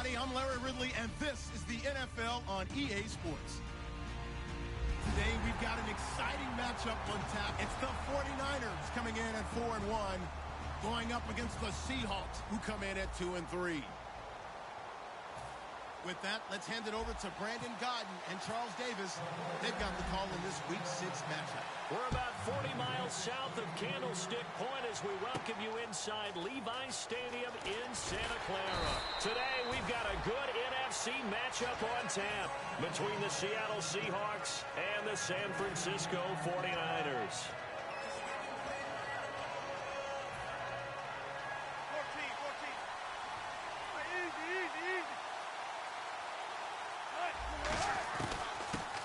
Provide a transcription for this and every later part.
everybody. I'm Larry Ridley, and this is the NFL on EA Sports. Today, we've got an exciting matchup on tap. It's the 49ers coming in at 4-1, going up against the Seahawks, who come in at 2-3. With that, let's hand it over to Brandon Godden and Charles Davis. They've got the call in this Week 6 matchup. We're about 40 miles south of Candlestick Point as we welcome you inside Levi's Stadium in Santa Clara. Today, we've got a good NFC matchup on tap between the Seattle Seahawks and the San Francisco 49ers.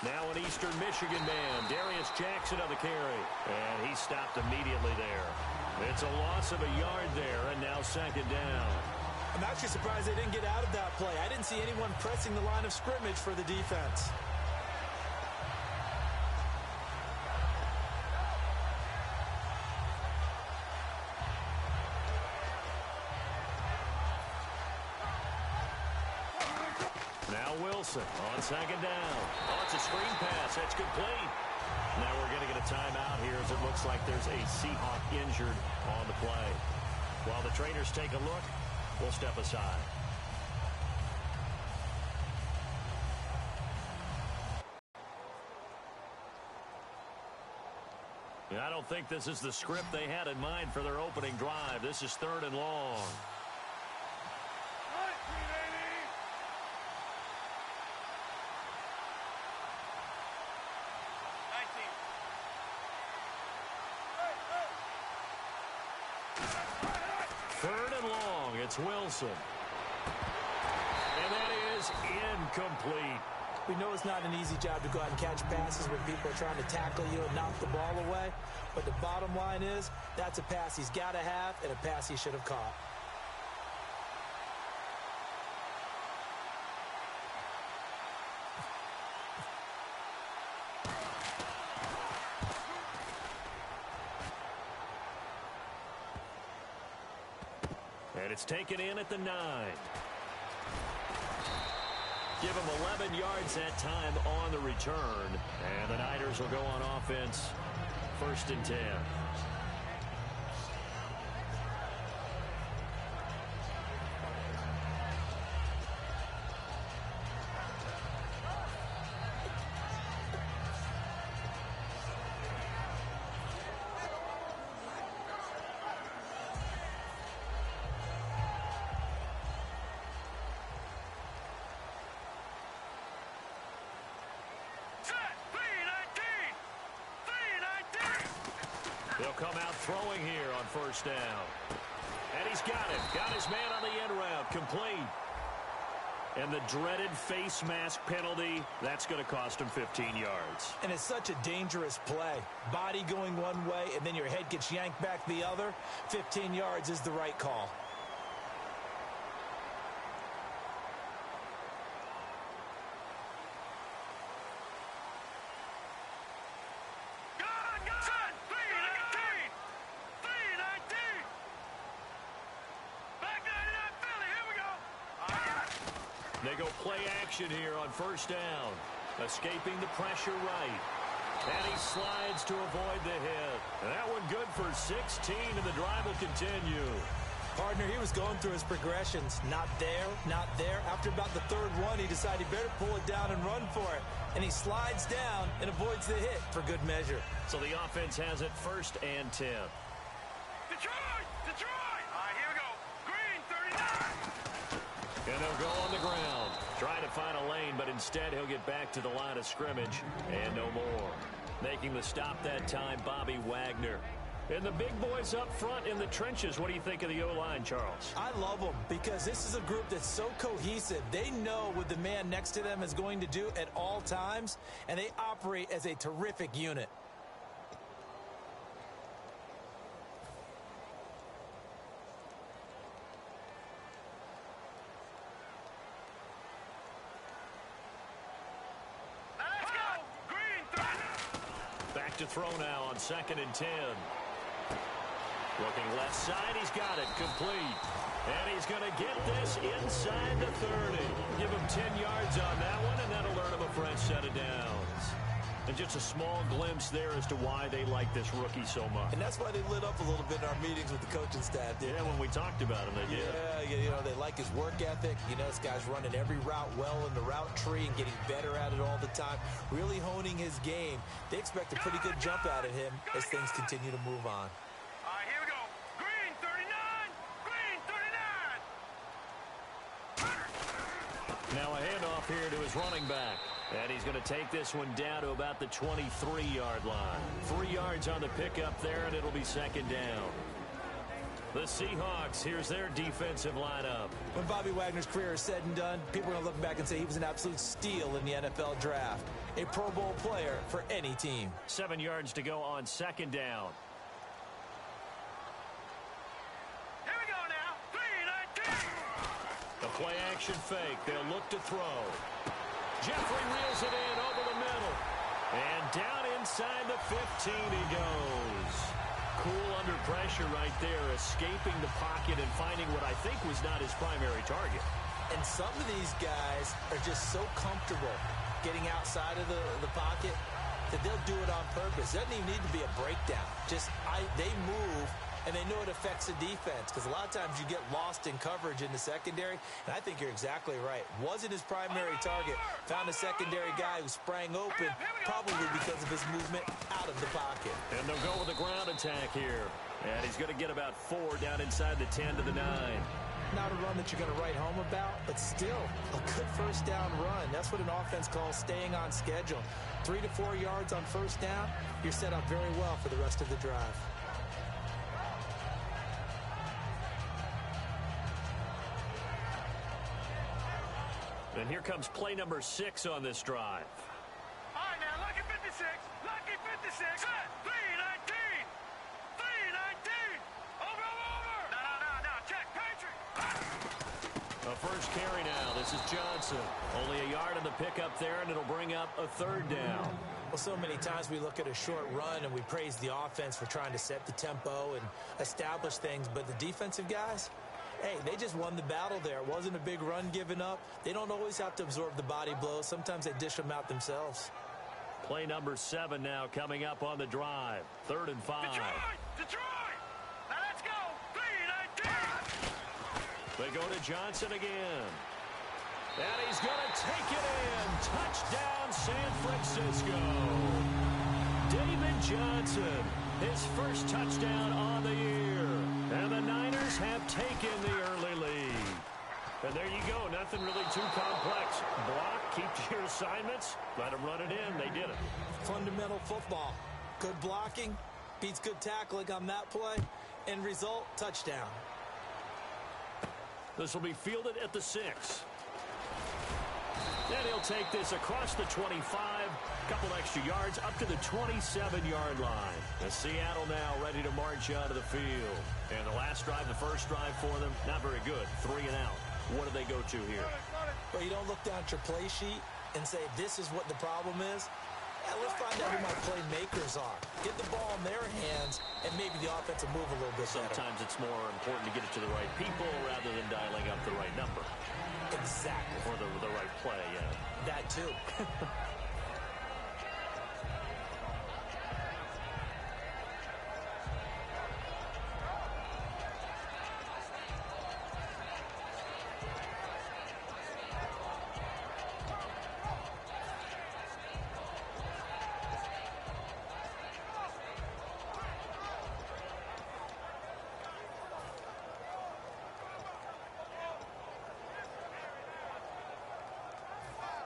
Now an Eastern Michigan man, Darius Jackson on the carry. And he stopped immediately there. It's a loss of a yard there, and now second down. I'm actually surprised they didn't get out of that play. I didn't see anyone pressing the line of scrimmage for the defense. Wilson on second down. Oh, it's a screen pass. That's complete. Now we're going to get a timeout here as it looks like there's a Seahawk injured on the play. While the trainers take a look, we'll step aside. I don't think this is the script they had in mind for their opening drive. This is 3rd and long. It's Wilson. And that is incomplete. We know it's not an easy job to go out and catch passes when people are trying to tackle you and knock the ball away. But the bottom line is, that's a pass he's got to have and a pass he should have caught. And it's taken in at the 9. Give him 11 yards that time on the return. And the Niners will go on offense. 1st and 10. He'll come out throwing here on 1st down. And he's got it. Got his man on the end route. Complete. And the dreaded face mask penalty, that's going to cost him 15 yards. And it's such a dangerous play. Body going one way, and then your head gets yanked back the other. 15 yards is the right call. They go play action here on 1st down. Escaping the pressure right. And he slides to avoid the hit. And that one good for 16, and the drive will continue. Partner, he was going through his progressions. Not there, not there. After about the 3rd one, he decided he better pull it down and run for it. And he slides down and avoids the hit for good measure. So the offense has it 1st and 10. Detroit! Detroit! All right, here we go. Green, 39! And they'll go on the ground. Trying to find a lane, but instead he'll get back to the line of scrimmage and no more. Making the stop that time, Bobby Wagner. And the big boys up front in the trenches, what do you think of the O-line, Charles? I love them because this is a group that's so cohesive. They know what the man next to them is going to do at all times, and they operate as a terrific unit. To throw now on 2nd and 10. Looking left side, he's got it, complete. And he's going to get this inside the 30. Give him 10 yards on that one, and that'll earn him a fresh set of downs. And just a small glimpse there as to why they like this rookie so much. And that's why they lit up a little bit in our meetings with the coaching staff. Yeah, when we talked about him, they did. Yeah, you know, they like his work ethic. You know, this guy's running every route well in the route tree and getting better at it all the time, really honing his game. They expect a pretty good jump out of him as things continue to move on. All right, here we go. Green 39. Green 39. Now a handoff here to his running back. And he's going to take this one down to about the 23-yard line. 3 yards on the pickup there, and it'll be second down. The Seahawks, here's their defensive lineup. When Bobby Wagner's career is said and done, people are going to look back and say he was an absolute steal in the NFL draft. A Pro Bowl player for any team. 7 yards to go on second down. Here we go now. 3-19. The play action fake. They'll look to throw. Jeffrey reels it in over the middle. And down inside the 15 he goes. Cool under pressure right there, escaping the pocket and finding what I think was not his primary target. And some of these guys are just so comfortable getting outside of the pocket that they'll do it on purpose. It doesn't even need to be a breakdown. They move, and they know it affects the defense because a lot of times you get lost in coverage in the secondary, and I think you're exactly right. Wasn't his primary target. Found a secondary guy who sprang open, probably because of his movement out of the pocket. And they'll go with a ground attack here. And he's going to get about 4 down inside the 10 to the 9. Not a run that you're going to write home about, but still a good first down run. That's what an offense calls staying on schedule. 3 to 4 yards on first down, you're set up very well for the rest of the drive. And here comes play number 6 on this drive. All right, now, lucky 56. Lucky 56. 3-19. 3-19. Over. No. Check. Patriot. A first carry now. This is Johnson. Only a yard on the pickup there, and it'll bring up a third down. Well, so many times we look at a short run and we praise the offense for trying to set the tempo and establish things, but the defensive guys, hey, they just won the battle there. It wasn't a big run given up. They don't always have to absorb the body blows. Sometimes they dish them out themselves. Play number 7 now coming up on the drive. 3rd and 5. Detroit! Now let's go! 3-19! They go to Johnson again. And he's going to take it in. Touchdown, San Francisco. David Johnson, his first touchdown on the year. And the Niners have taken the early lead. And there you go. Nothing really too complex. Block, keep to your assignments, let them run it in. They did it. Fundamental football. Good blocking beats good tackling on that play. End result, touchdown. This will be fielded at the 6. Then he'll take this across the 25, couple extra yards up to the 27-yard line. And Seattle now ready to march out of the field. And the last drive, the first drive for them, not very good. 3 and out. What do they go to here? Well, you don't look down at your play sheet and say, this is what the problem is. Yeah, let's find out who my playmakers are. Get the ball in their hands, and maybe the offense will move a little bit better. Sometimes it's more important to get it to the right people rather than dialing up the right number. Exactly. Or the right play, yeah. That too.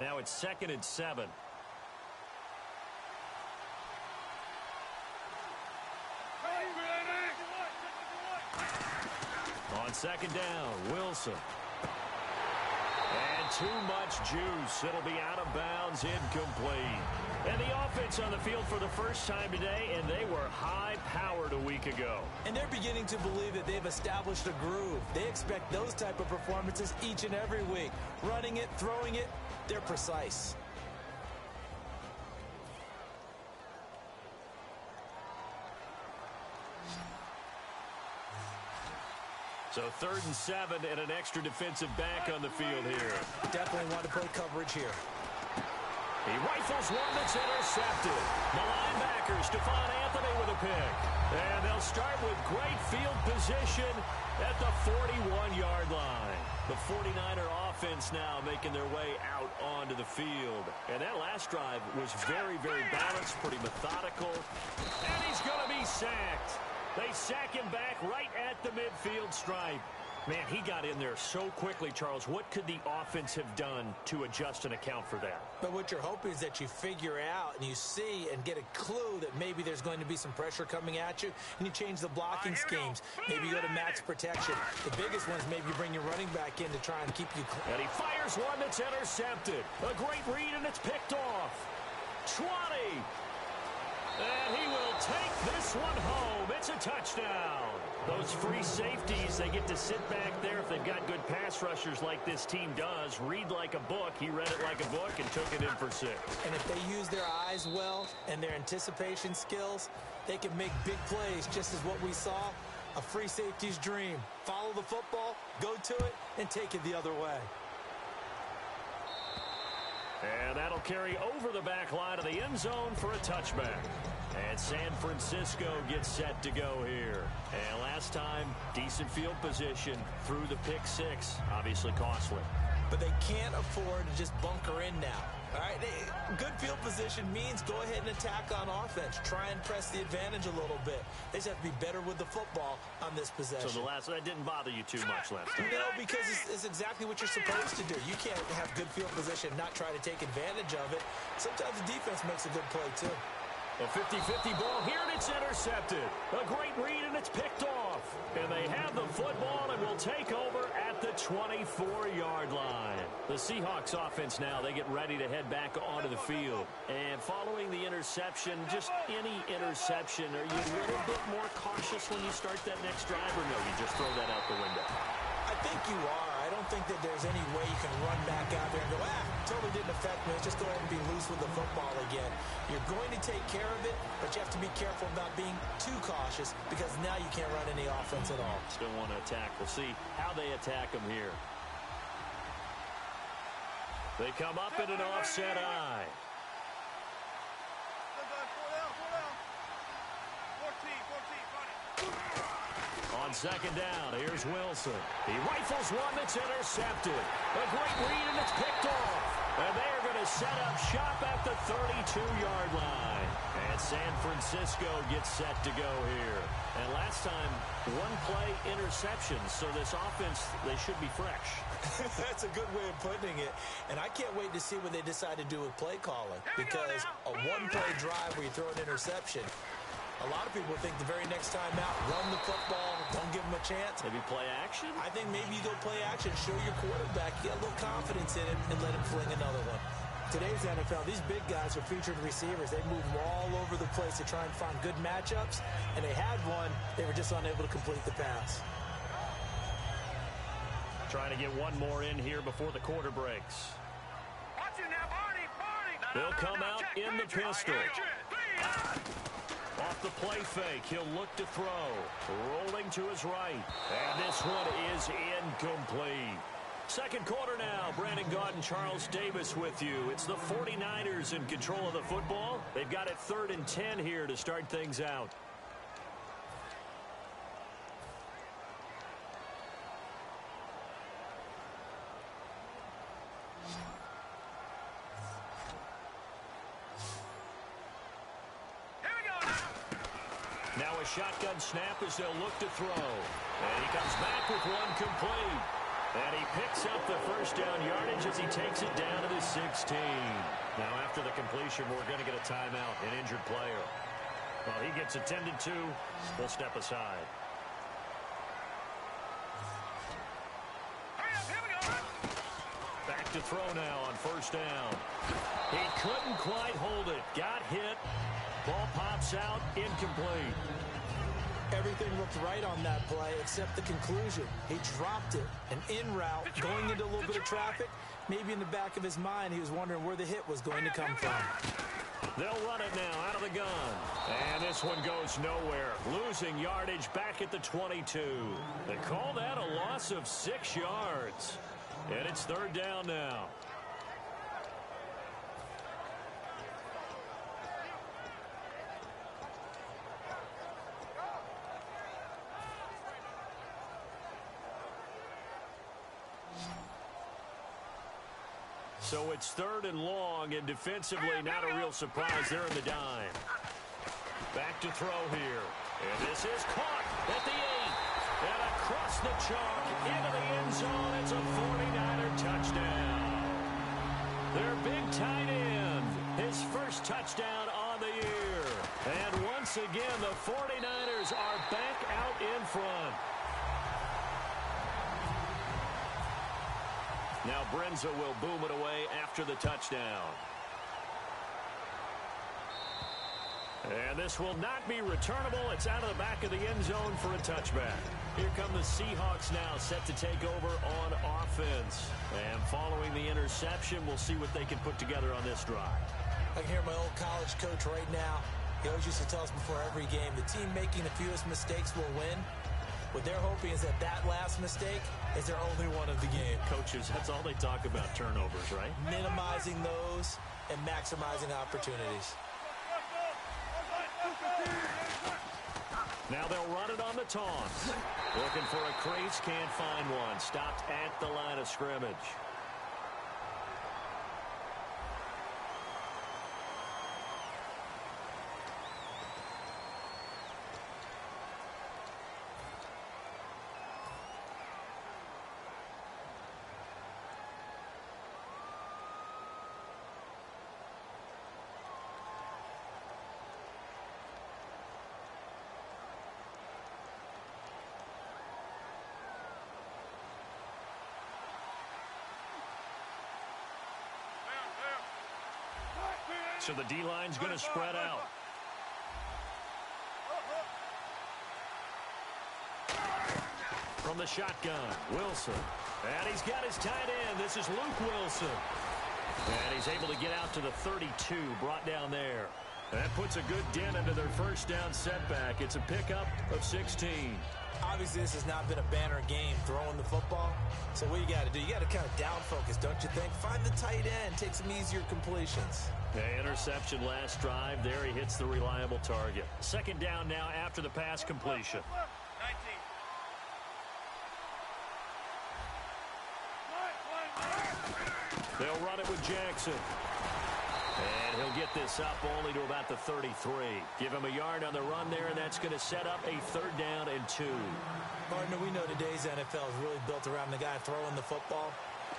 Now it's 2nd and 7. On 2nd down, Wilson. And too much juice. It'll be out of bounds, incomplete. And the offense on the field for the first time today, and they were high-powered a week ago. And they're beginning to believe that they've established a groove. They expect those type of performances each and every week. Running it, throwing it, they're precise. So 3rd and 7 and an extra defensive back on the field here. Definitely want to play coverage here. He rifles one that's intercepted. The linebacker, Stephon Anthony with a pick. And they'll start with great field position at the 41-yard line. The 49er offense now making their way out onto the field. And that last drive was very, very balanced, pretty methodical. And he's going to be sacked. They sack him back right at the midfield stripe. Man, he got in there so quickly, Charles. What could the offense have done to adjust and account for that? But what you're hoping is that you figure out and you see and get a clue that maybe there's going to be some pressure coming at you, and you change the blocking schemes. Maybe you go to max protection. The biggest one is maybe you bring your running back in to try and keep you clean. And he fires one that's intercepted. A great read, and it's picked off. 20. And he will take this one home. It's a touchdown. Those free safeties, they get to sit back there if they've got good pass rushers like this team does. Read like a book. He read it like a book and took it in for 6. And if they use their eyes well and their anticipation skills, they can make big plays, just as what we saw. A free safety's dream. Follow the football, go to it, and take it the other way. And that'll carry over the back line of the end zone for a touchback. And San Francisco gets set to go here. And last time, decent field position through the pick 6. Obviously costly. But they can't afford to just bunker in now. All right, good field position means go ahead and attack on offense. Try and press the advantage a little bit. They just have to be better with the football on this possession. So that didn't bother you too much last time. No, because it's exactly what you're supposed to do. You can't have good field position and not try to take advantage of it. Sometimes the defense makes a good play, too. A 50-50 ball here, and it's intercepted. A great read, and it's picked off. And they have the football and will take over at the 24-yard line. The Seahawks offense now, they get ready to head back onto the field. And following the interception, just any interception, are you a little bit more cautious when you start that next drive, or no, you just throw that out the window? I think you are. I don't think that there's any way you can run back out there and go, totally didn't affect me. Let's just go ahead and be loose with the football again. You're going to take care of it, but you have to be careful about being too cautious because now you can't run any offense at all. Still want to attack. We'll see how they attack them here. They come up in an offset eye. On 2nd down, here's Wilson. He rifles one that's intercepted. A great read, and it's picked off. And they are going to set up shop at the 32-yard line. And San Francisco gets set to go here. And last time, one play interception. So this offense, they should be fresh. That's a good way of putting it. And I can't wait to see what they decide to do with play calling. Because a one-play drive where you throw an interception, a lot of people think the very next time out, run the football, don't give them a chance. Maybe play action? I think maybe you go play action, show your quarterback, get a little confidence in him, and let him fling another one. Today's NFL, these big guys are featured receivers. They move all over the place to try and find good matchups, and they had one. They were just unable to complete the pass. Trying to get one more in here before the quarter breaks. Watch it now, Barney. They'll come out in the pistol. Off the play fake, he'll look to throw. Rolling to his right. And this one is incomplete. Second quarter now. Brandon Gaudin, Charles Davis with you. It's the 49ers in control of the football. They've got it 3rd and 10 here to start things out. Now a shotgun snap as they'll look to throw. And he comes back with one complete. And he picks up the first down yardage as he takes it down to the 16. Now after the completion, we're going to get a timeout, an injured player. Well, he gets attended to. We'll step aside. Back to throw now on 1st down. He couldn't quite hold it. Got hit. Ball pops out, incomplete. Everything looked right on that play except the conclusion. He dropped it, an in route, going into a little bit of traffic. Maybe in the back of his mind, he was wondering where the hit was going to come from. They'll run it now out of the gun. And this one goes nowhere. Losing yardage back at the 22. They call that a loss of 6 yards. And it's third down now. So it's third and long, and defensively not a real surprise. They're in the dime. Back to throw here. And this is caught at the 8. And across the chalk into the end zone. It's a 49er touchdown. Their big tight end. His first touchdown on the year. And once again, the 49ers are back out in front. Now Brenza will boom it away after the touchdown. And this will not be returnable. It's out of the back of the end zone for a touchback. Here come the Seahawks now, set to take over on offense. And following the interception, we'll see what they can put together on this drive. I can hear my old college coach right now. He always used to tell us before every game, the team making the fewest mistakes will win. What they're hoping is that that last mistake is their only one of the game. Coaches, that's all they talk about, turnovers, right? Minimizing those and maximizing opportunities. Now they'll run it on the taunts. Looking for a crease, can't find one. Stopped at the line of scrimmage. So the D-line's going to spread out. From the shotgun, Wilson. And he's got his tight end. This is Luke Wilson. And he's able to get out to the 32, brought down there. That puts a good dent into their first down setback. It's a pickup of 16. Obviously, this has not been a banner game throwing the football. So what you got to do, you got to kind of down focus, don't you think? Find the tight end, take some easier completions. Interception last drive. There he hits the reliable target. Second down now after the pass completion. 19. They'll run it with Jackson. And he'll get this up only to about the 33. Give him a yard on the run there, and that's going to set up a third down and 2. Partner, we know today's NFL is really built around the guy throwing the football.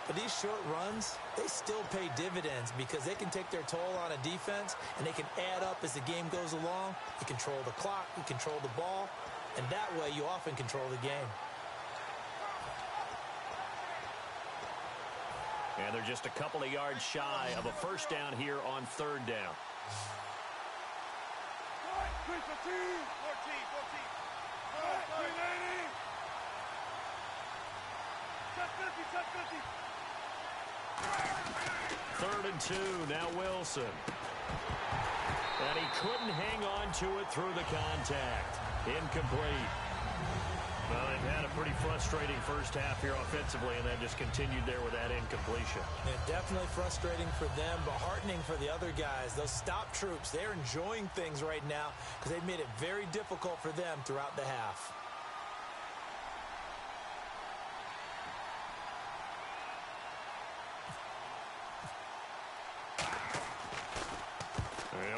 But these short runs, they still pay dividends because they can take their toll on a defense, and they can add up as the game goes along. You control the clock, you control the ball, and that way you often control the game. And they're just a couple of yards shy of a first down here on third down. 14. 50. Third and 2, now Wilson. And he couldn't hang on to it through the contact. Incomplete. Well, they've had a pretty frustrating first half here offensively, and then just continued there with that incompletion. Yeah, definitely frustrating for them, but heartening for the other guys. Those stop troops, they're enjoying things right now because they've made it very difficult for them throughout the half.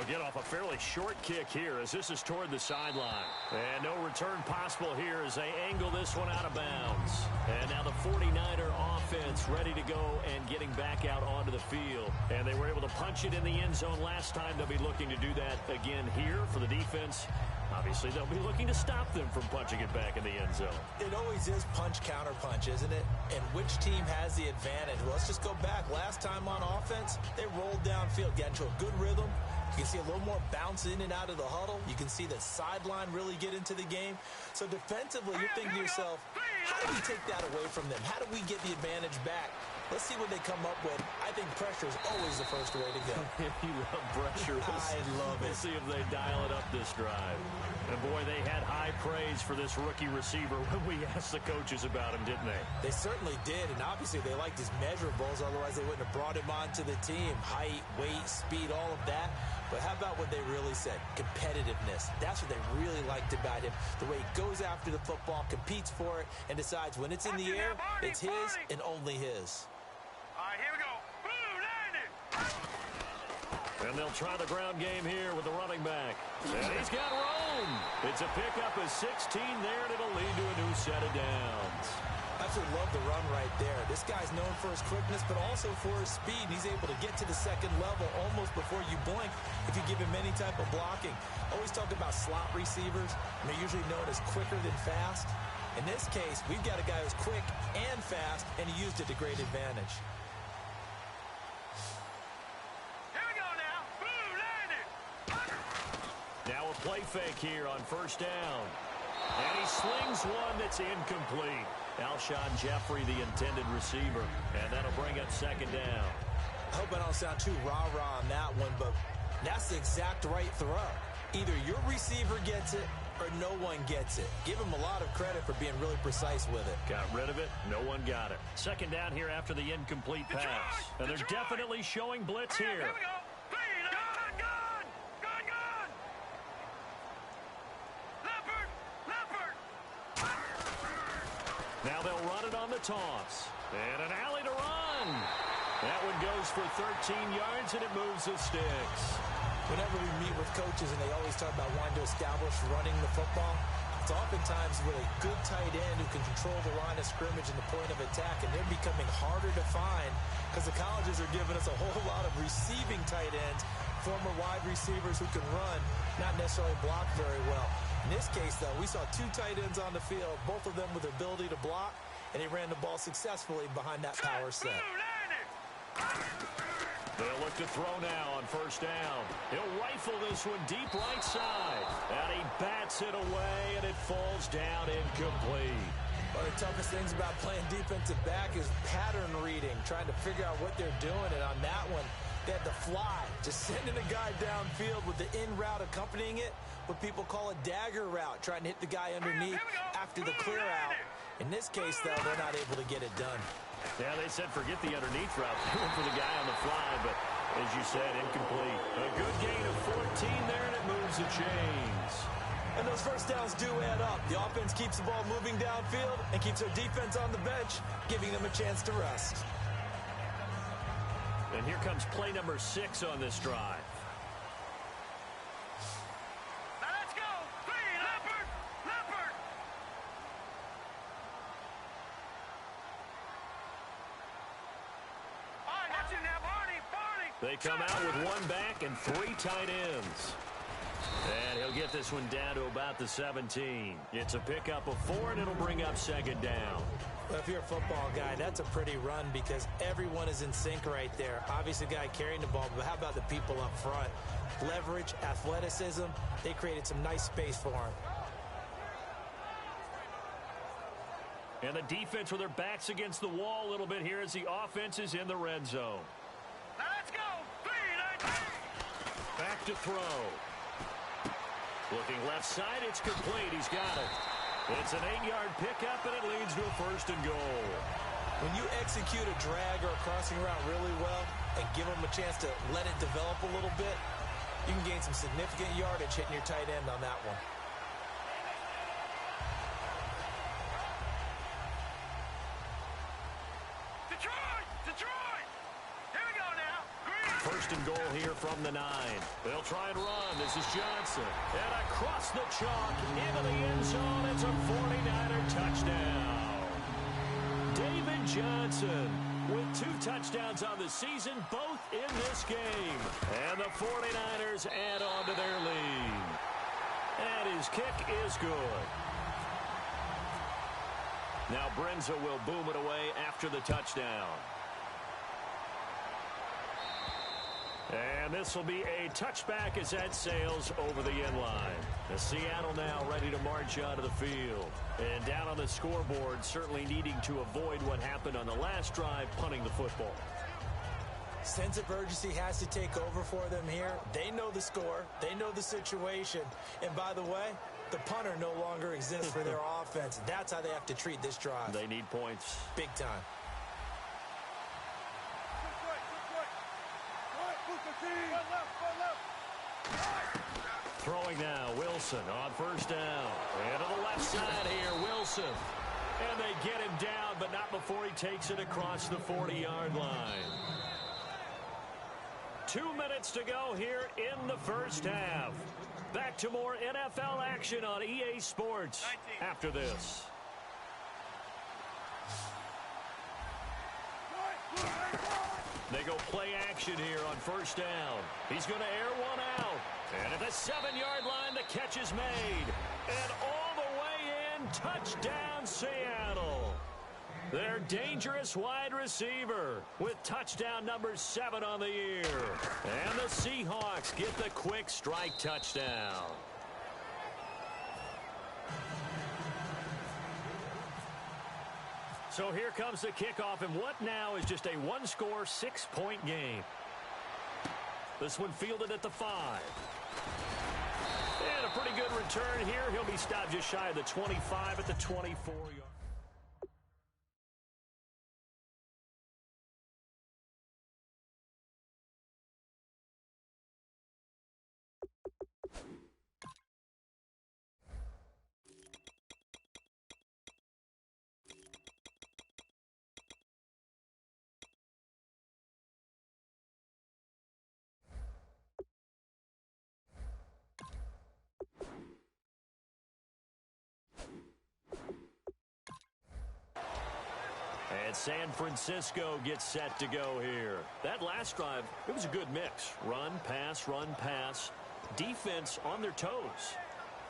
Get off a fairly short kick here as this is toward the sideline. And no return possible here as they angle this one out of bounds. And now the 49er offense ready to go and getting back out onto the field. And they were able to punch it in the end zone last time. They'll be looking to do that again here for the defense. Obviously, they'll be looking to stop them from punching it back in the end zone. It always is punch-counter-punch, isn't it? And which team has the advantage? Well, let's just go back. Last time on offense, they rolled downfield, got into a good rhythm. You can see a little more bounce in and out of the huddle. You can see the sideline really get into the game. So defensively, you're thinking to yourself, how do we take that away from them? How do we get the advantage back? Let's see what they come up with. I think pressure is always the first way to go. You love pressure. I love it. We'll see if they dial it up this drive. And, boy, they had high praise for this rookie receiver when we asked the coaches about him, didn't they? They certainly did, and obviously they liked his measurables. Otherwise, they wouldn't have brought him onto the team. Height, weight, speed, all of that. But how about what they really said? Competitiveness. That's what they really liked about him. The way he goes after the football, competes for it, and decides when it's in the air, it's his and only his. All right, here we go. Boom, landed. And they'll try the ground game here with the running back. And he's got room. It's a pickup of 16 there, and it'll lead to a new set of downs. Absolutely love the run right there. This guy's known for his quickness, but also for his speed. He's able to get to the second level almost before you blink if you give him any type of blocking. Always talk about slot receivers, and they're usually known as quicker than fast. In this case, we've got a guy who's quick and fast, and he used it to great advantage. Here we go now. Boom, landed. Now a play fake here on first down. And he slings one that's incomplete. Alshon Jeffrey, the intended receiver. And that'll bring up second down. I hope I don't sound too rah-rah on that one, but that's the exact right throw. Either your receiver gets it or no one gets it. Give him a lot of credit for being really precise with it. Got rid of it. No one got it. Second down here after the incomplete pass. And they're definitely showing blitz here. Here we go. Clean. Gun. Leopard. Now they'll run it on the toss. And an alley to run. That one goes for 13 yards, and it moves the sticks. Whenever we meet with coaches and they always talk about wanting to establish running the football, it's oftentimes with a good tight end who can control the line of scrimmage and the point of attack, and they're becoming harder to find because the colleges are giving us a whole lot of receiving tight ends, former wide receivers who can run, not necessarily block very well. In this case, though, we saw two tight ends on the field, both of them with the ability to block, and they ran the ball successfully behind that power set. They'll look to throw now on first down. He'll rifle this one deep right side. And he bats it away, and it falls down incomplete. One of the toughest things about playing defensive back is pattern reading, trying to figure out what they're doing. And on that one, they had to fly, just sending a guy downfield with the in route accompanying it, what people call a dagger route, trying to hit the guy underneath after the clear out. In this case, though, they're not able to get it done. Yeah, they said forget the underneath route. They went for the guy on the fly, but as you said, incomplete. A good gain of 14 there, and it moves the chains. And those first downs do add up. The offense keeps the ball moving downfield and keeps their defense on the bench, giving them a chance to rest. And here comes play number 6 on this drive. Now let's go. Clean. Leopard. All right, watch it now, Barney. They come out with one back and 3 tight ends. And he'll get this one down to about the 17. It's a pickup of 4, and it'll bring up second down. Well, if you're a football guy, that's a pretty run because everyone is in sync right there. Obviously, the guy carrying the ball, but how about the people up front? Leverage, athleticism, they created some nice space for him. And the defense with their backs against the wall a little bit here as the offense is in the red zone. Now let's go. Clean. Back to throw. Looking left side, it's complete. He's got it. It's an 8-yard pickup, and it leads to a 1st and goal. When you execute a drag or a crossing route really well and give them a chance to let it develop a little bit, you can gain some significant yardage hitting your tight end on that one. Detroit! Here we go now. Green. 1st and goal here from the 9. They'll try and run. This is Johnson. And across the chalk into the end zone. It's a 49er touchdown. David Johnson with 2 touchdowns on the season, both in this game. And the 49ers add on to their lead. And his kick is good. Now Brenza will boom it away after the touchdown. And And this will be a touchback as that sails over the end line. The Seattle now ready to march out of the field. And down on the scoreboard, certainly needing to avoid what happened on the last drive, punting the football. Sense of urgency has to take over for them here. They know the score. They know the situation. And by the way, the punter no longer exists for their offense. That's how they have to treat this drive. They need points. Big time. Throwing now, Wilson on first down. And to the left side here, Wilson. And they get him down, but not before he takes it across the 40-yard line. 2 minutes to go here in the first half. Back to more NFL action on EA Sports after this. They go play action here on first down. He's going to air one out. And at the 7-yard line, the catch is made. And all the way in, touchdown Seattle. Their dangerous wide receiver with touchdown number 7 on the year. And the Seahawks get the quick strike touchdown. So here comes the kickoff, and what now is just a one-score, 6-point game. This one fielded at the 5. And a pretty good return here. He'll be stopped just shy of the 25 at the 24-yard. And San Francisco gets set to go here. That last drive, it was a good mix. Run, pass, defense on their toes.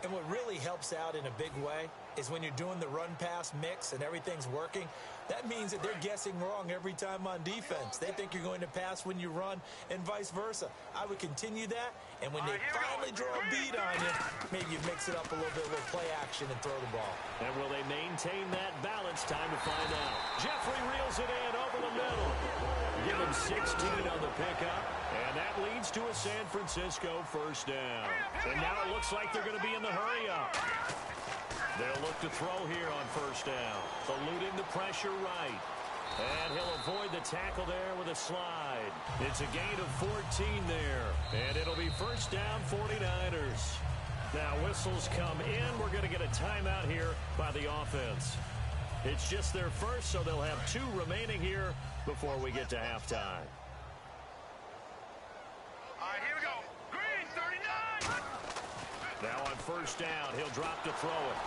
And what really helps out in a big way is when you're doing the run-pass mix and everything's working, that means that they're guessing wrong every time on defense. They think you're going to pass when you run and vice versa. I would continue that, and when they finally draw a beat on you, maybe you mix it up a little bit, a little play action and throw the ball. And will they maintain that balance? Time to find out. Jeffrey reels it in over the middle. Give him 16 on the pickup, and that leads to a San Francisco first down. And now it looks like they're going to be in the hurry-up. They'll look to throw here on first down. Eluding the pressure right. And he'll avoid the tackle there with a slide. It's a gain of 14 there. And it'll be first down 49ers. Now whistles come in. We're going to get a timeout here by the offense. It's just their first, so they'll have 2 remaining here before we get to halftime. All right, here we go. Green, 39. Now on first down, he'll drop to throw it.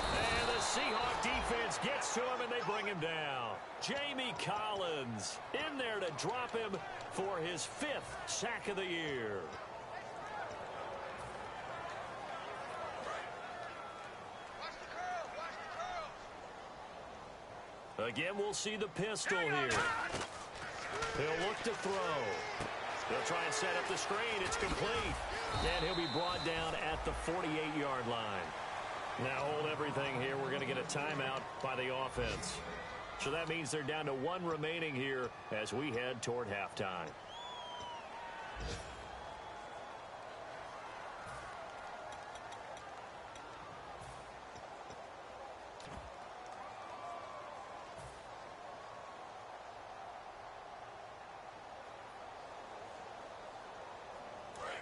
And the Seahawk defense gets to him, and they bring him down. Jamie Collins in there to drop him for his 5th sack of the year. Again, we'll see the pistol here. He'll look to throw. They'll try and set up the screen. It's complete. And he'll be brought down at the 48-yard line. Now hold everything here. We're going to get a timeout by the offense. So that means they're down to 1 remaining here as we head toward halftime.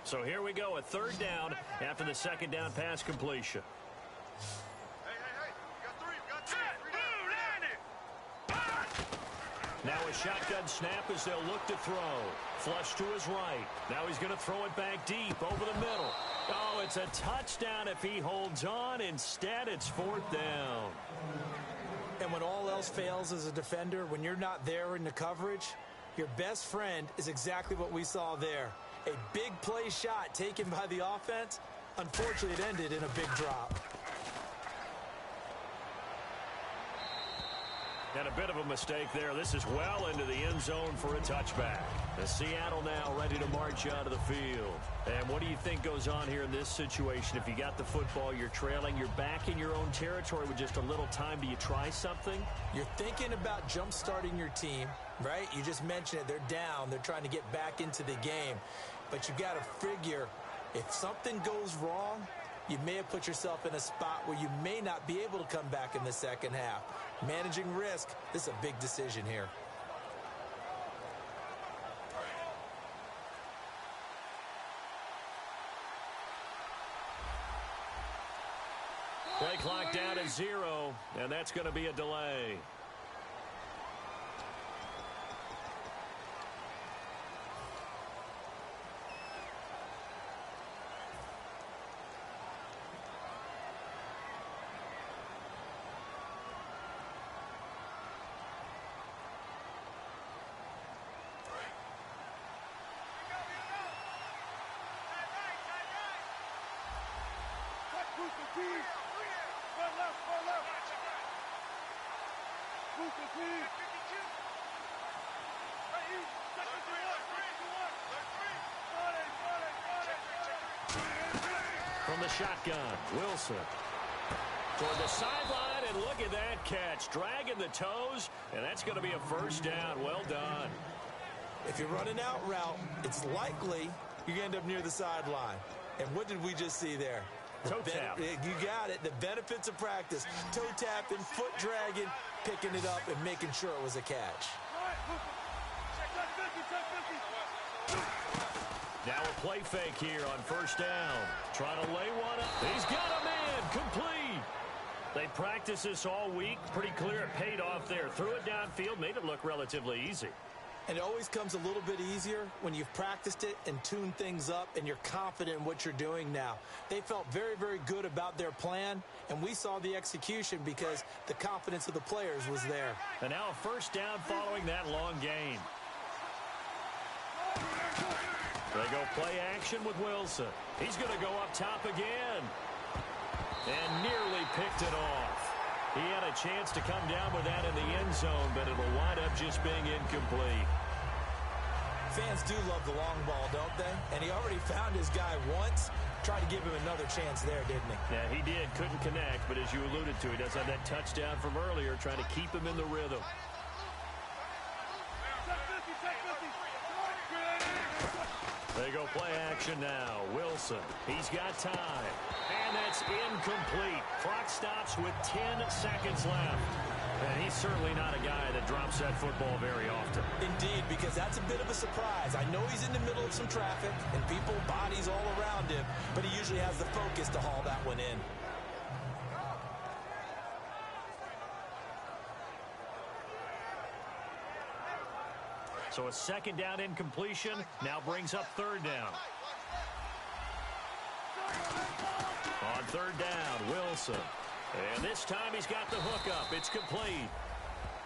So here we go, a 3rd down after the 2nd down pass completion. Hey, you got 3. Now a shotgun snap as they'll look to throw. Flush to his right. Now he's going to throw it back deep over the middle. Oh, it's a touchdown if he holds on. Instead, it's 4th down. And when all else fails as a defender, when you're not there in the coverage, your best friend is exactly what we saw there. A big play shot taken by the offense. Unfortunately, it ended in a big drop. And a bit of a mistake there. This is well into the end zone for a touchback. The Seattle now ready to march out of the field. And what do you think goes on here in this situation? If you got the football, you're trailing, you're back in your own territory with just a little time. Do you try something? You're thinking about jump-starting your team, right? You just mentioned it. They're down. They're trying to get back into the game. But you got to figure if something goes wrong, you may have put yourself in a spot where you may not be able to come back in the second half. Managing risk, this is a big decision here. Play clock down to 0, and that's going to be a delay. From the shotgun, Wilson. Toward the sideline, and look at that catch. Dragging the toes, and that's going to be a first down. Well done. If you're running out route, it's likely you're going to end up near the sideline. And what did we just see there? Toe tap. You got it. The benefits of practice. Toe tapping, foot dragging, picking it up, and making sure it was a catch. Now a play fake here on first down. Trying to lay one up. He's got a man. Complete. They practiced this all week. Pretty clear it paid off there. Threw it downfield, made it look relatively easy. And it always comes a little bit easier when you've practiced it and tuned things up and you're confident in what you're doing now. They felt very, very good about their plan, and we saw the execution because the confidence of the players was there. And now a first down following that long gain. They go play action with Wilson. He's going to go up top again. And nearly picked it off. He had a chance to come down with that in the end zone, but it'll wind up just being incomplete. Fans do love the long ball, don't they? And he already found his guy once. Tried to give him another chance there, didn't he? Yeah, he did. Couldn't connect, but as you alluded to, he does have that touchdown from earlier, trying to keep him in the rhythm. They go play action now. Wilson, he's got time. And that's incomplete. Clock stops with 10 seconds left. And he's certainly not a guy that drops that football very often. Indeed, because that's a bit of a surprise. I know he's in the middle of some traffic and people, bodies all around him, but he usually has the focus to haul that one in. So a second down incompletion now brings up third down. On third down, Wilson. And this time he's got the hook up. It's complete.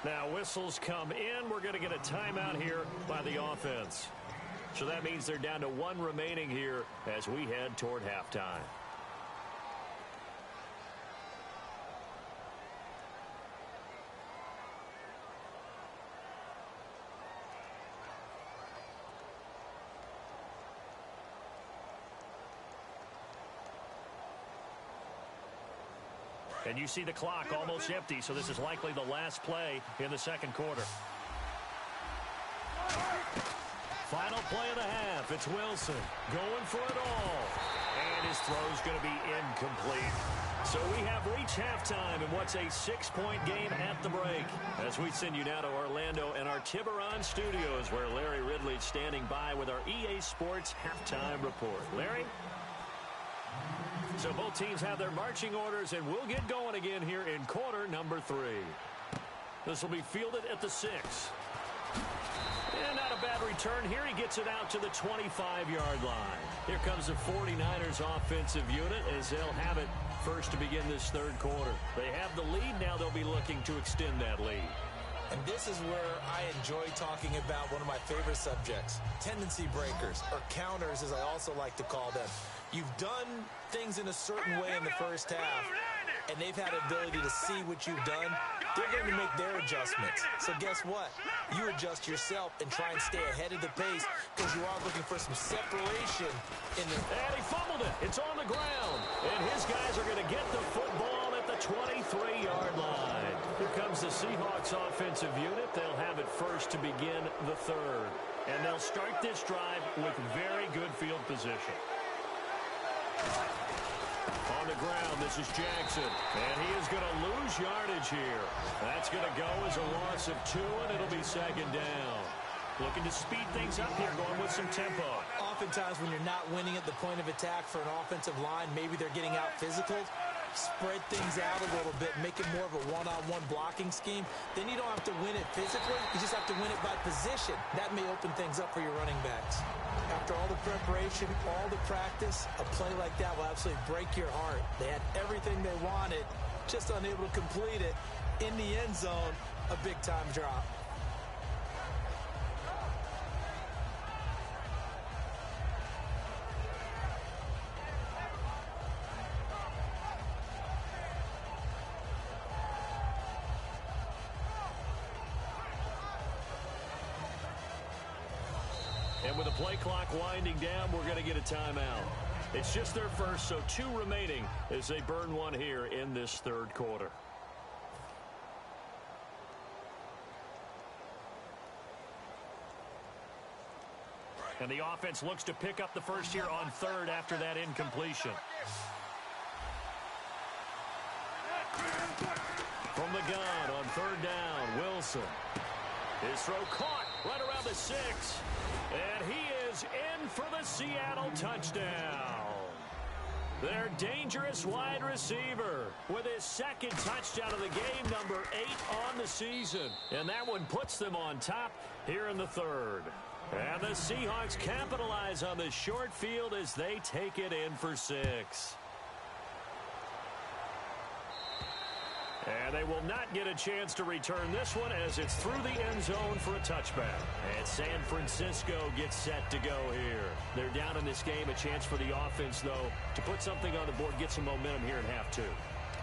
Now whistles come in. We're going to get a timeout here by the offense. So that means they're down to one remaining here as we head toward halftime. And you see the clock almost empty, so this is likely the last play in the second quarter. Final play of the half. It's Wilson going for it all. And his throw's going to be incomplete. So we have reached halftime in what's a 6-point game at the break. As we send you now to Orlando and our Tiburon studios, where Larry Ridley's standing by with our EA Sports halftime report. Larry? So both teams have their marching orders, and we'll get going again here in quarter number 3. This will be fielded at the 6. And not a bad return here. He gets it out to the 25-yard line. Here comes the 49ers offensive unit as they'll have it first to begin this third quarter. They have the lead. Now they'll be looking to extend that lead. And this is where I enjoy talking about one of my favorite subjects, tendency breakers, or counters as I also like to call them. You've done things in a certain way in the first half, and they've had the ability to see what you've done, they're going to make their adjustments. So guess what? You adjust yourself and try and stay ahead of the pace because you are looking for some separation in the... And he fumbled it. It's on the ground. And his guys are going to get the football at the 23-yard line. Here comes the Seahawks offensive unit. They'll have it first to begin the third. And they'll start this drive with very good field position. On the ground, this is Jackson. And he is going to lose yardage here. That's going to go as a loss of 2, and it'll be second down. Looking to speed things up here, going with some tempo. Oftentimes when you're not winning at the point of attack for an offensive line, maybe they're getting out physical. Spread things out a little bit, make it more of a one-on-one blocking scheme. Then you don't have to win it physically. You just have to win it by position. That may open things up for your running backs. After all the preparation, all the practice, a play like that will absolutely break your heart. They had everything they wanted, just unable to complete it. In the end zone, a big-time drop. And with the play clock winding down, we're going to get a timeout. It's just their first, so 2 remaining as they burn one here in this third quarter. And the offense looks to pick up the first here on third after that incompletion. From the gun on third down, Wilson. His throw caught right around the 6. And he is in for the Seattle touchdown. Their dangerous wide receiver with his second touchdown of the game, number 8 on the season. And that one puts them on top here in the third. And the Seahawks capitalize on the short field as they take it in for 6. And they will not get a chance to return this one as it's through the end zone for a touchback. And San Francisco gets set to go here. They're down in this game. A chance for the offense, though, to put something on the board, get some momentum here in half 2.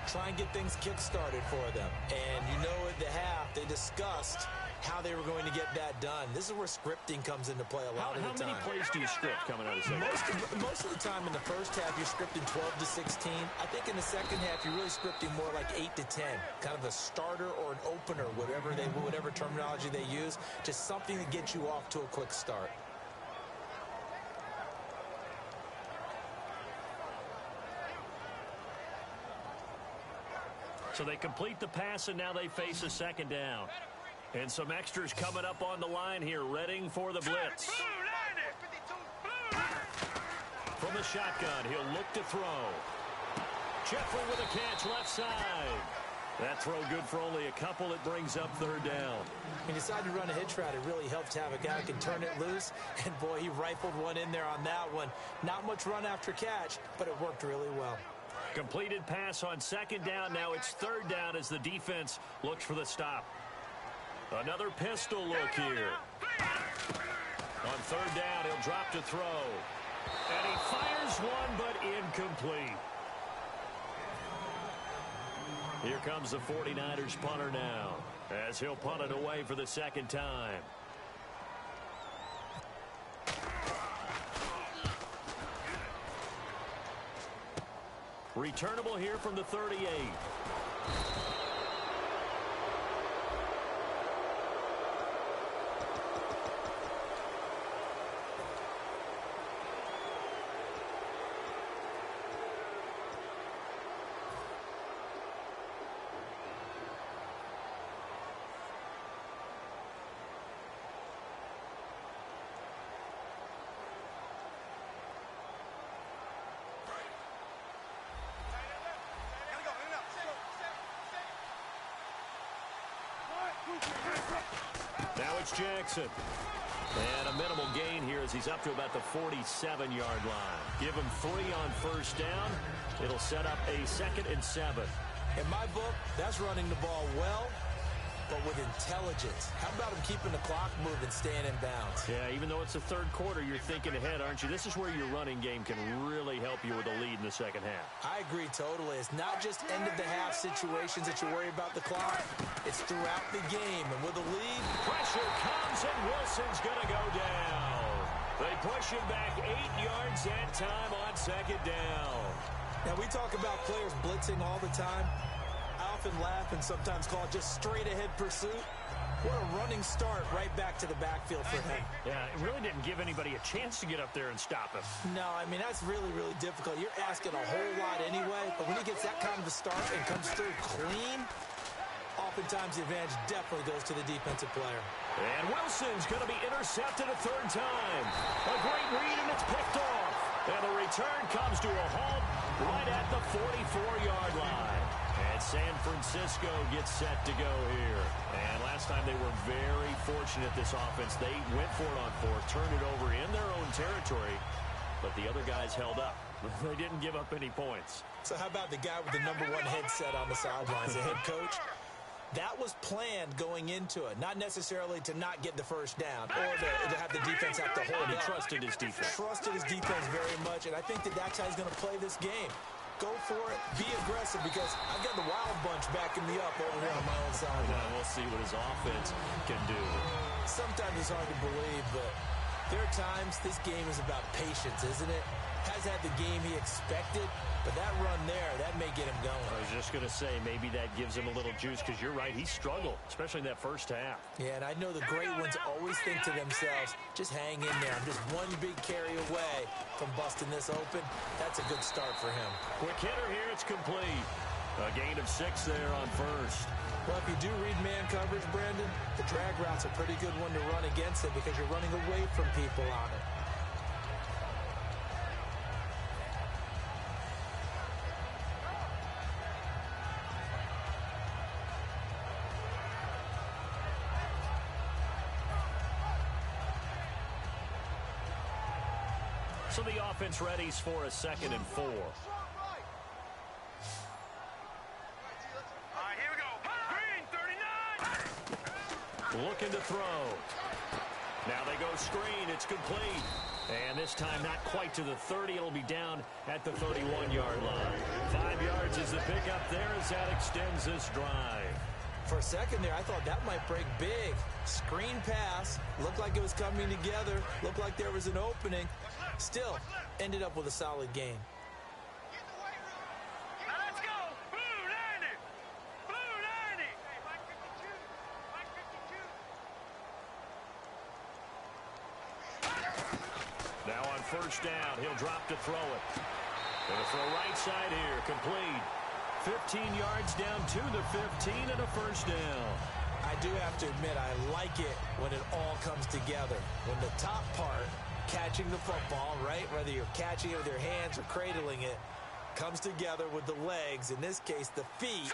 Try and get things kick-started for them. And you know at the half, they discussed how they were going to get that done. This is where scripting comes into play a lot of the time. How many plays do you script coming out of the second? Most of the time in the first half, you're scripting 12 to 16. I think in the second half, you're really scripting more like 8 to 10. Kind of a starter or an opener, whatever terminology they use. Just something to get you off to a quick start. So they complete the pass, and now they face a second down. And some extras coming up on the line here, readying for the blitz. From the shotgun, he'll look to throw. Jeffrey with a catch left side. That throw good for only a couple. It brings up third down. He decided to run a hitch route. It really helps to have a guy who can turn it loose. And, boy, he rifled one in there on that one. Not much run after catch, but it worked really well. Completed pass on second down. Now it's third down as the defense looks for the stop. Another pistol look here. On third down, he'll drop to throw. And he fires one, but incomplete. Here comes the 49ers punter now, as he'll punt it away for the second time. Returnable here from the 38. Now it's Jackson. And a minimal gain here as he's up to about the 47-yard line. Give him 3 on first down. It'll set up a 2nd and 7. In my book, that's running the ball well but with intelligence. How about him keeping the clock moving, staying in bounds? Yeah, even though it's the third quarter, you're thinking ahead, aren't you? This is where your running game can really help you with a lead in the second half. I agree totally. It's not just end-of-the-half situations that you worry about the clock. It's throughout the game. And with a lead, pressure comes, and Wilson's going to go down. They push him back 8 yards that time on second down. Now, we talk about players blitzing all the time. I often laugh and sometimes call it just straight-ahead pursuit. What a running start right back to the backfield for him. Yeah, it really didn't give anybody a chance to get up there and stop him. No, I mean, that's really, really difficult. You're asking a whole lot anyway, but when he gets that kind of a start and comes through clean, oftentimes the advantage definitely goes to the defensive player. And Wilson's going to be intercepted a third time. A great read, and it's picked off. And the return comes to a halt right at the 44-yard line. And San Francisco gets set to go here. And last time they were very fortunate, this offense. They went for it on fourth, turned it over in their own territory, but the other guys held up. They didn't give up any points. So how about the guy with the #1 headset on the sidelines, the head coach? That was planned going into it, not necessarily to not get the first down or to have the defense have to hold He up. trusted his defense. Trusted his defense very much, and I think that's how he's going to play this game. Go for it, be aggressive, because I've got the wild bunch backing me up over here on my own sideline. We'll see what his offense can do. Sometimes it's hard to believe, but there are times this game is about patience, isn't it? Has had the game he expected, but that run there, that may get him going. I was just going to say, maybe that gives him a little juice, because you're right, he struggled, especially in that first half. Yeah, and I know the great ones always think to themselves, just hang in there. I'm just one big carry away from busting this open. That's a good start for him. Quick hitter here, it's complete. A gain of 6 there on first. Well, if you do read man coverage, Brandon, the drag route's a pretty good one to run against it because you're running away from people on it. So the offense readies for a 2nd and 4. All right, here we go. Green, 39. Looking to throw. Now they go screen. It's complete. And this time not quite to the 30. It'll be down at the 31-yard line. 5 yards is the pickup there as that extends this drive. For a second there, I thought that might break big. Screen pass. Looked like it was coming together. Looked like there was an opening. Still, ended up with a solid game. Now let's go. Blue 90. Blue 90. Hey, Mike 52. Mike 52. Now on first down, he'll drop to throw it. Gonna throw right side here, complete. 15 yards down to the 15 and a first down. I do have to admit, I like it when it all comes together. When the top part, catching the football, right, whether you're catching it with your hands or cradling it, comes together with the legs, in this case the feet,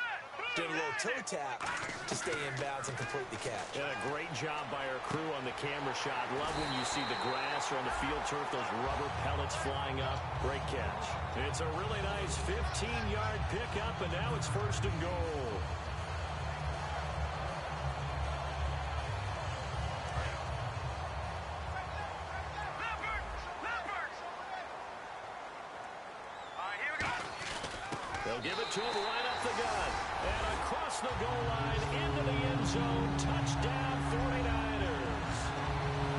did a little toe tap to stay in bounds and complete the catch. And a great job by our crew on the camera shot. Love when you see the grass or on the field turf, those rubber pellets flying up. Great catch. It's a really nice 15-yard pickup, and now it's 1st and goal. They'll give it to him right up the gut. And across the goal line into the end zone. Touchdown 49ers.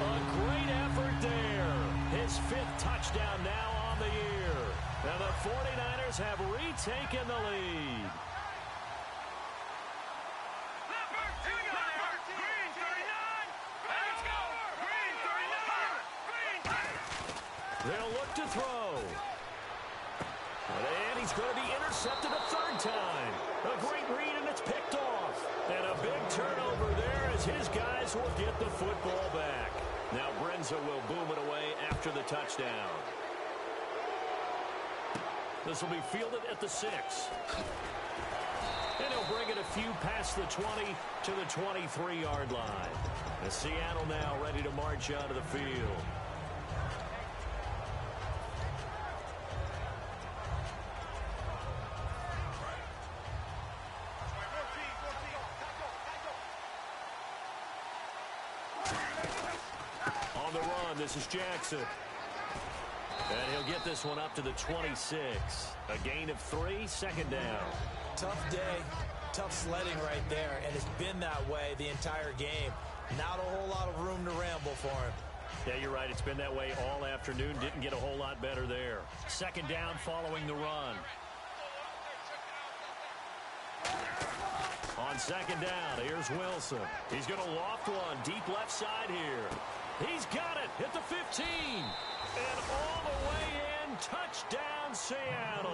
A great effort there. His 5th touchdown now on the year. And the 49ers have retaken the lead. Green 39. Let's go. Green 39. Green. They'll look to throw. And he's going to be intercepted a 3rd time. A great read, and it's picked off. And a big turnover there as his guys will get the football back. Now Brenza will boom it away after the touchdown. This will be fielded at the 6. And he'll bring it a few past the 20 to the 23-yard line. And Seattle now ready to march out of the field. On the run, this is Jackson. And he'll get this one up to the 26. A gain of 3, second down. Tough day, tough sledding right there, and it's been that way the entire game. Not a whole lot of room to ramble for him. Yeah, you're right. It's been that way all afternoon. Didn't get a whole lot better there. Second down following the run. On second down, here's Wilson. He's going to loft one deep left side here. He's got it at the 15. And all the way in, touchdown Seattle.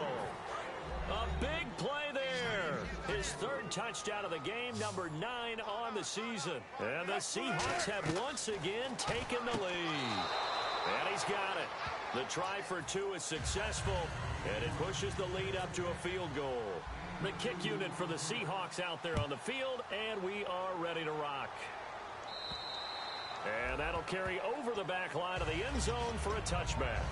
A big play there. His third touchdown of the game, number 9 on the season. And the Seahawks have once again taken the lead. And he's got it. The try for 2 is successful, and it pushes the lead up to a field goal. The kick unit for the Seahawks out there on the field, and we are ready to rock. And that'll carry over the back line of the end zone for a touchback.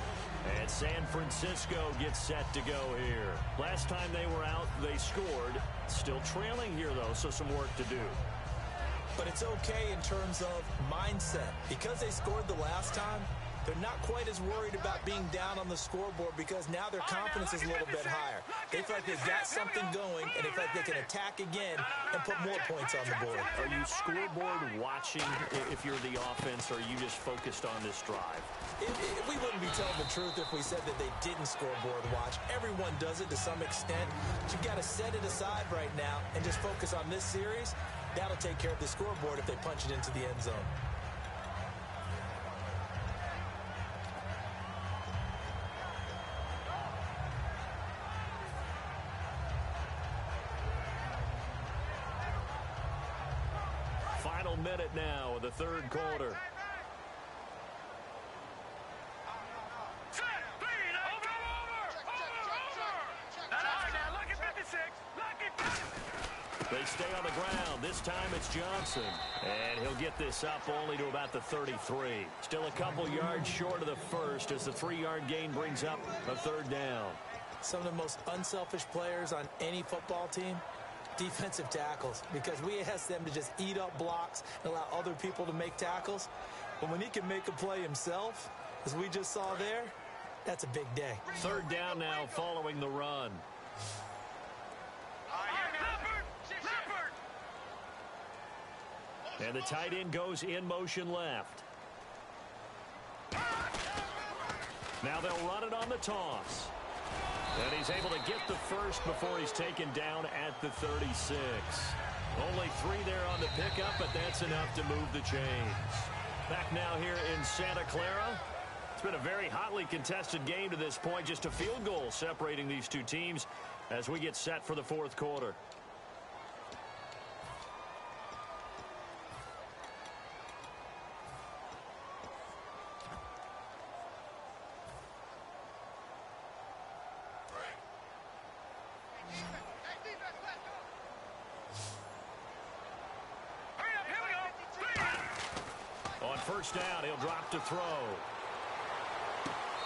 And San Francisco gets set to go here. Last time they were out, they scored. Still trailing here, though, so some work to do. But it's okay in terms of mindset. Because they scored the last time, they're not quite as worried about being down on the scoreboard because now their confidence is a little bit higher. They feel like they've got something going, and they feel like they can attack again and put more points on the board. Are you scoreboard watching if you're the offense, or are you just focused on this drive? We wouldn't be telling the truth if we said that they didn't scoreboard watch. Everyone does it to some extent. But you've got to set it aside right now and just focus on this series. That'll take care of the scoreboard if they punch it into the end zone. Final minute now of the third quarter. They stay on the ground. This time it's Johnson. And he'll get this up only to about the 33. Still a couple yards short of the first as the 3-yard gain brings up a third down. Some of the most unselfish players on any football team, defensive tackles, because we ask them to just eat up blocks and allow other people to make tackles. But when he can make a play himself, as we just saw there, that's a big day. Third down now following the run. And the tight end goes in motion left. Now they'll run it on the toss. And he's able to get the first before he's taken down at the 36. Only 3 there on the pickup, but that's enough to move the chains. Back now here in Santa Clara. It's been a very hotly contested game to this point. Just a field goal separating these two teams as we get set for the fourth quarter. First down, he'll drop to throw.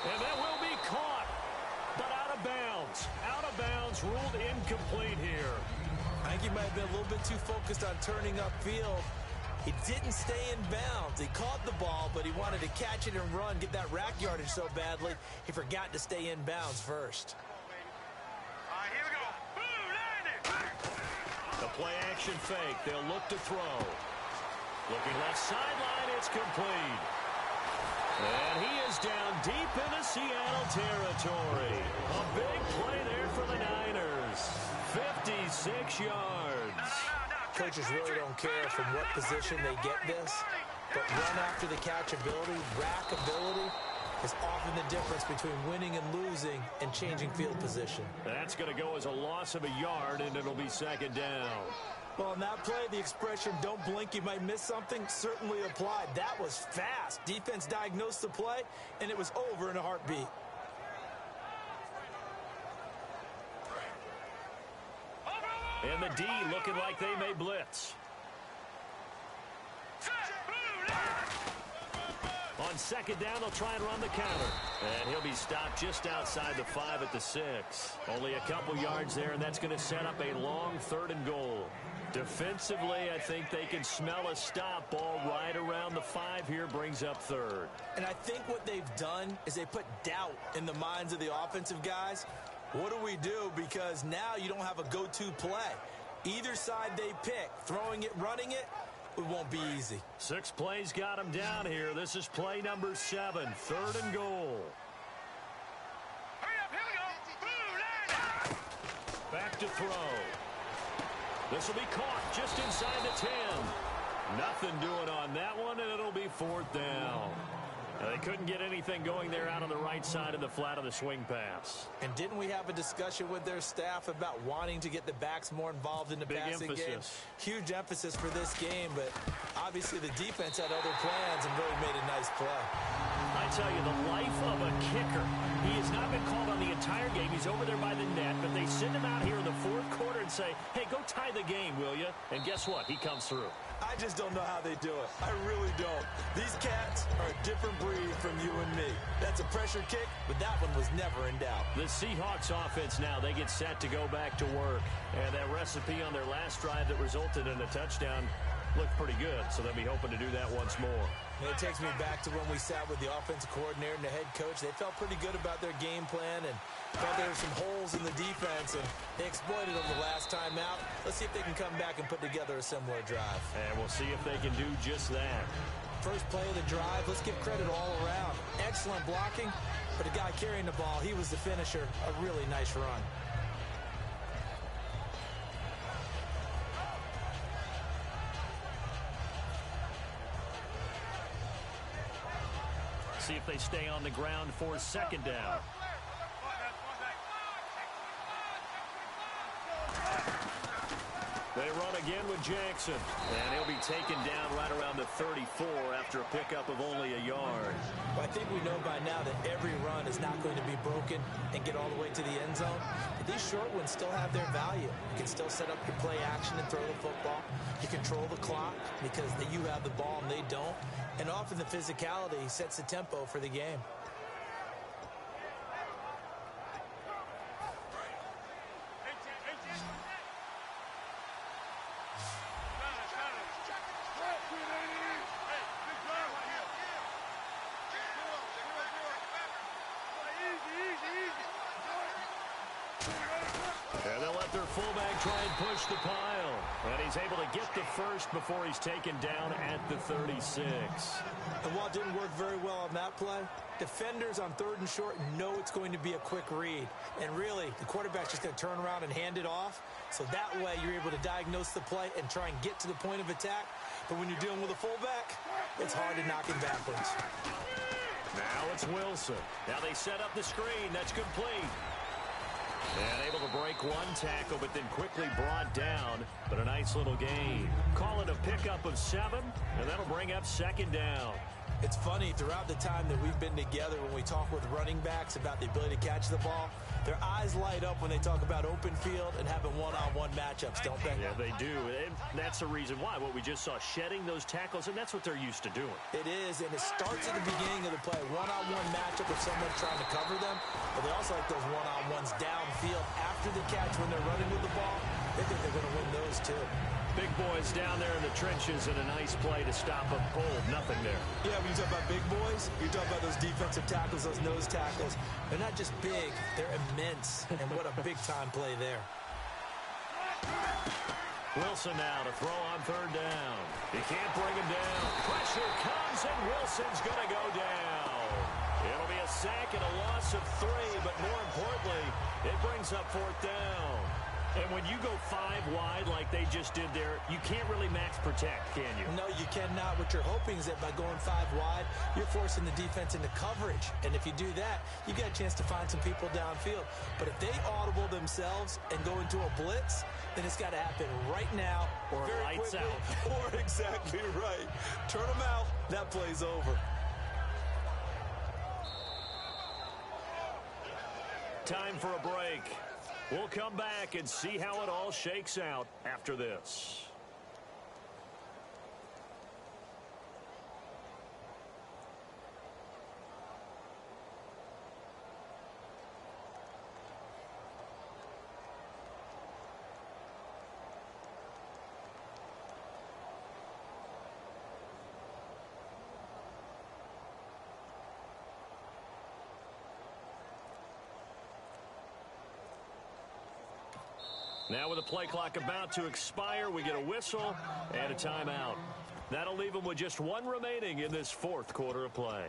And that will be caught, but out of bounds. Out of bounds, ruled incomplete here. I think he might have been a little bit too focused on turning upfield. He didn't stay in bounds. He caught the ball, but he wanted to catch it and run, get that rack yardage so badly, he forgot to stay in bounds first. Here we go. The play action fake. They'll look to throw. Looking left sideline, it's complete. And he is down deep into Seattle territory. A big play there for the Niners. 56 yards. Coaches really don't care from what position they get this, but run after the catch ability, rack ability, is often the difference between winning and losing and changing field position. That's going to go as a loss of a yard, and it'll be second down. Well, on that play, the expression, don't blink, you might miss something, certainly applied. That was fast. Defense diagnosed the play, and it was over in a heartbeat. And the D looking like they may blitz. On second down, they'll try and run the counter. And he'll be stopped just outside the 5 at the 6. Only a couple yards there, and that's going to set up a long 3rd and goal. Defensively, I think they can smell a stop. Ball right around the 5 here, brings up 3rd. And I think what they've done is they put doubt in the minds of the offensive guys. What do we do? Because now you don't have a go-to play. Either side they pick, throwing it, running it, it won't be easy. 6 plays got him down here. This is play number 7, 3rd and goal. Hurry up, here we go. Back to throw. This will be caught just inside the 10. Nothing doing on that one, and it'll be 4th down. They couldn't get anything going there out on the right side of the flat of the swing pass. And didn't we have a discussion with their staff about wanting to get the backs more involved in the passing game? Huge emphasis for this game, but obviously the defense had other plans and really made a nice play. I tell you, the life of a kicker. He has not been called on the entire game. He's over there by the net, but they send him out here in the 4th quarter and say, hey, go tie the game, will you? And guess what? He comes through. I just don't know how they do it. I really don't. These cats are a different breed from you and me. That's a pressure kick, but that one was never in doubt. The Seahawks offense now, they get set to go back to work. And that recipe on their last drive that resulted in a touchdown looked pretty good, so they'll be hoping to do that once more. And it takes me back to when we sat with the offensive coordinator and the head coach. They felt pretty good about their game plan and felt there were some holes in the defense, and they exploited them the last time out. Let's see if they can come back and put together a similar drive. And we'll see if they can do just that. First play of the drive, let's give credit all around. Excellent blocking, but the guy carrying the ball, he was the finisher. A really nice run. See if they stay on the ground for 2nd down. They run again with Jackson, and he'll be taken down right around the 34 after a pickup of only a yard. Well, I think we know by now that every run is not going to be broken and get all the way to the end zone. But these short ones still have their value. You can still set up your play action and throw the football. You control the clock because you have the ball and they don't. And often the physicality sets the tempo for the game. And they'll let their fullback try and push the pile. And he's able to get the first before he's taken down at the 36. And while it didn't work very well on that play, defenders on 3rd and short know it's going to be a quick read. And really, the quarterback's just going to turn around and hand it off. So that way, you're able to diagnose the play and try and get to the point of attack. But when you're dealing with a fullback, it's hard to knock him backwards. Now it's Wilson. Now they set up the screen. That's complete. And able to break one tackle, but then quickly brought down. But a nice little gain. Call it a pickup of 7, and that'll bring up 2nd down. It's funny, throughout the time that we've been together, when we talk with running backs about the ability to catch the ball, their eyes light up when they talk about open field and having one-on-one matchups, don't they? Yeah, they do. And that's the reason why. What we just saw, shedding those tackles, and that's what they're used to doing. It is, and it starts at the beginning of the play. One-on-one matchup with someone trying to cover them, but they also like those one-on-ones downfield after the catch when they're running with the ball. They think they're going to win those, too. Big boys down there in the trenches, and a nice play to stop a cold. Nothing there. Yeah, when you talk about big boys, you talk about those defensive tackles, those nose tackles. They're not just big, they're immense. And what a big-time play there. Wilson now to throw on 3rd down. He can't bring him down. Pressure comes, and Wilson's going to go down. It'll be a sack and a loss of 3, but more importantly, it brings up 4th down. And when you go 5 wide like they just did there, you can't really max protect, can you? No, you cannot. What you're hoping is that by going 5 wide, you're forcing the defense into coverage. And if you do that, you get a chance to find some people downfield. But if they audible themselves and go into a blitz, then it's got to happen right now. Or lights out. Or exactly right. Turn them out. That play's over. Time for a break. We'll come back and see how it all shakes out after this. Now with the play clock about to expire, we get a whistle and a timeout. That'll leave them with just one remaining in this fourth quarter of play.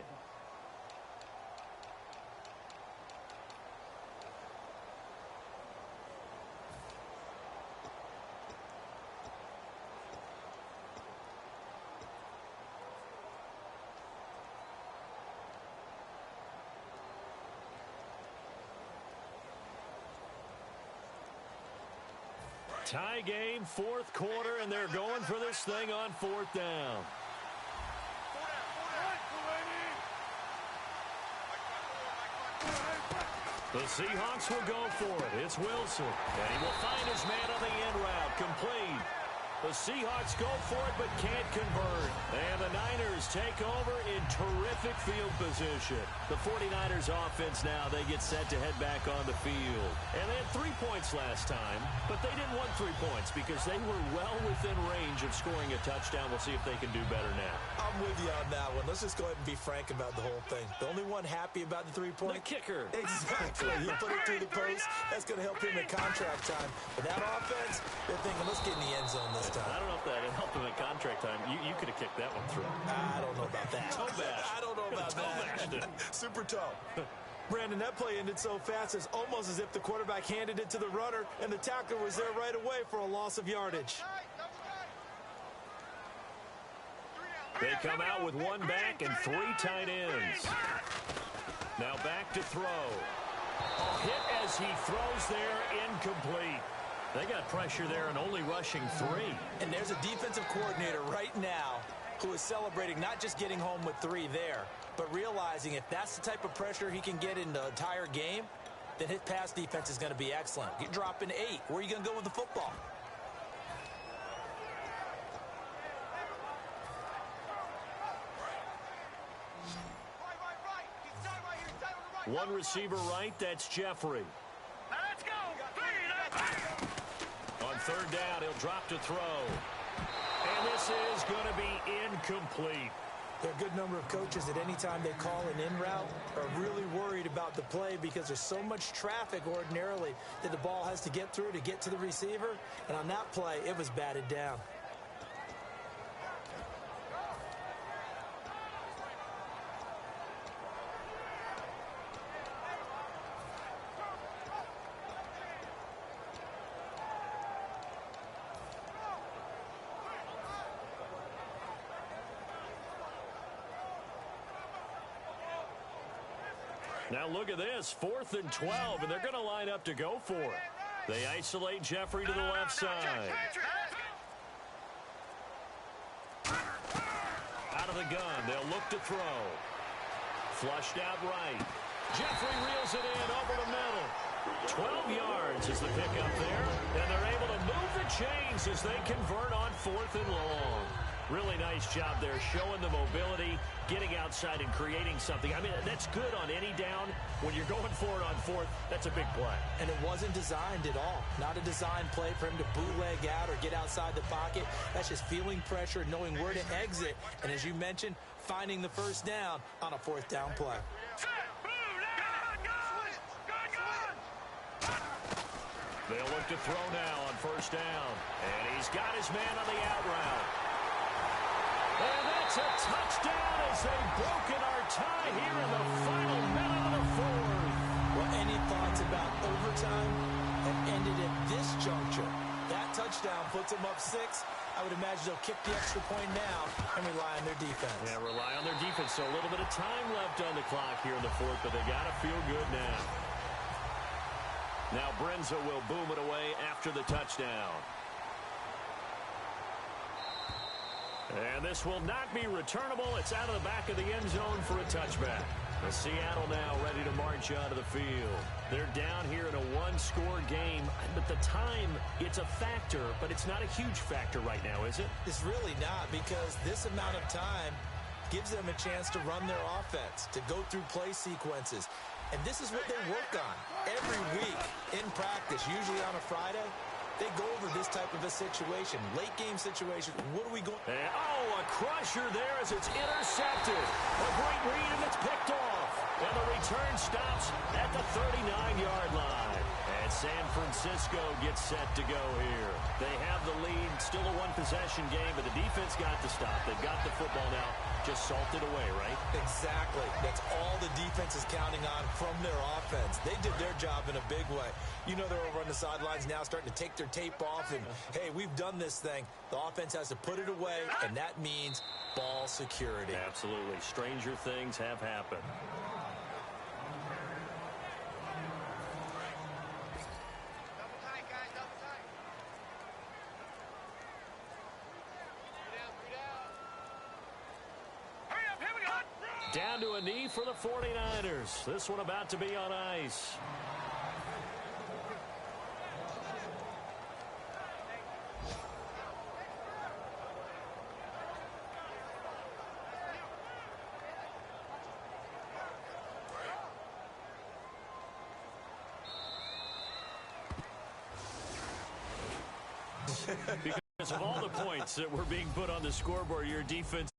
Tie game, fourth quarter, and they're going for this thing on fourth down. The Seahawks will go for it. It's Wilson, and he will find his man on the end route, complete. The Seahawks go for it but can't convert. And the Niners take over in terrific field position. The 49ers offense now, they get set to head back on the field. And they had 3 points last time, but they didn't want 3 points because they were well within range of scoring a touchdown. We'll see if they can do better now. I'm with you on that one. Let's just go ahead and be frank about the whole thing. The only one happy about the 3-point? The kicker. Exactly. He put it through the post. That's going to help him in contract time. But that offense, they're thinking, let's get in the end zone this time. I don't know if that helped him in contract time. You could have kicked that one through. I don't know about that. Toe bash. I don't know about that. Super toe. Brandon, that play ended so fast, it's almost as if the quarterback handed it to the runner, and the tackler was there right away for a loss of yardage. They come out with one back and 3 tight ends. Now back to throw. Hit as he throws there, incomplete. They got pressure there and only rushing 3. And there's a defensive coordinator right now who is celebrating not just getting home with 3 there, but realizing if that's the type of pressure he can get in the entire game, then his pass defense is going to be excellent. You're dropping 8. Where are you going to go with the football? One receiver right, that's Jeffrey. Now let's go. On third down, he'll drop to throw. And this is going to be incomplete. There are a good number of coaches that any time they call an in route are really worried about the play because there's so much traffic ordinarily that the ball has to get through to get to the receiver. And on that play, it was batted down. Now look at this, 4th and 12, and they're going to line up to go for it. They isolate Jeffrey to the left side. Out of the gun, they'll look to throw. Flushed out right. Jeffrey reels it in over the middle. 12 yards is the pickup there, and they're able to move the chains as they convert on 4th and long. Really nice job there, showing the mobility, getting outside and creating something. I mean, that's good on any down. When you're going for it on 4th, that's a big play. And it wasn't designed at all. Not a design play for him to bootleg out or get outside the pocket. That's just feeling pressure, knowing where to exit, and as you mentioned, finding the first down on a 4th down play. They'll look to throw now on first down. And he's got his man on the out route. And that's a touchdown as they've broken our tie here in the final minute of the 4th. Well, any thoughts about overtime have ended at this juncture. That touchdown puts them up 6. I would imagine they'll kick the extra point now and rely on their defense. Yeah, rely on their defense. So a little bit of time left on the clock here in the 4th, but they got to feel good now. Now Brenza will boom it away after the touchdown. And this will not be returnable. It's out of the back of the end zone for a touchback. The Seattle now ready to march onto the field. They're down here in a one-score game, but the time, it's a factor, but it's not a huge factor right now, is it? It's really not, because this amount of time gives them a chance to run their offense, to go through play sequences. And this is what they work on every week in practice, usually on a Friday. They go over this type of a situation, late game situation. What are we going? Oh, a crusher there as it's intercepted. A great read and it's picked off. And the return stops at the 39-yard line. And San Francisco gets set to go here. They have the lead, still a one-possession game, but the defense got the stop. They've got the football now, just salted away, right? Exactly. That's all the defense is counting on from their offense. They did their job in a big way. You know they're over on the sidelines now starting to take their tape off, and, hey, we've done this thing. The offense has to put it away, and that means ball security. Absolutely. Stranger things have happened. Down to a knee for the 49ers. This one about to be on ice. Because of all the points that were being put on the scoreboard, your defense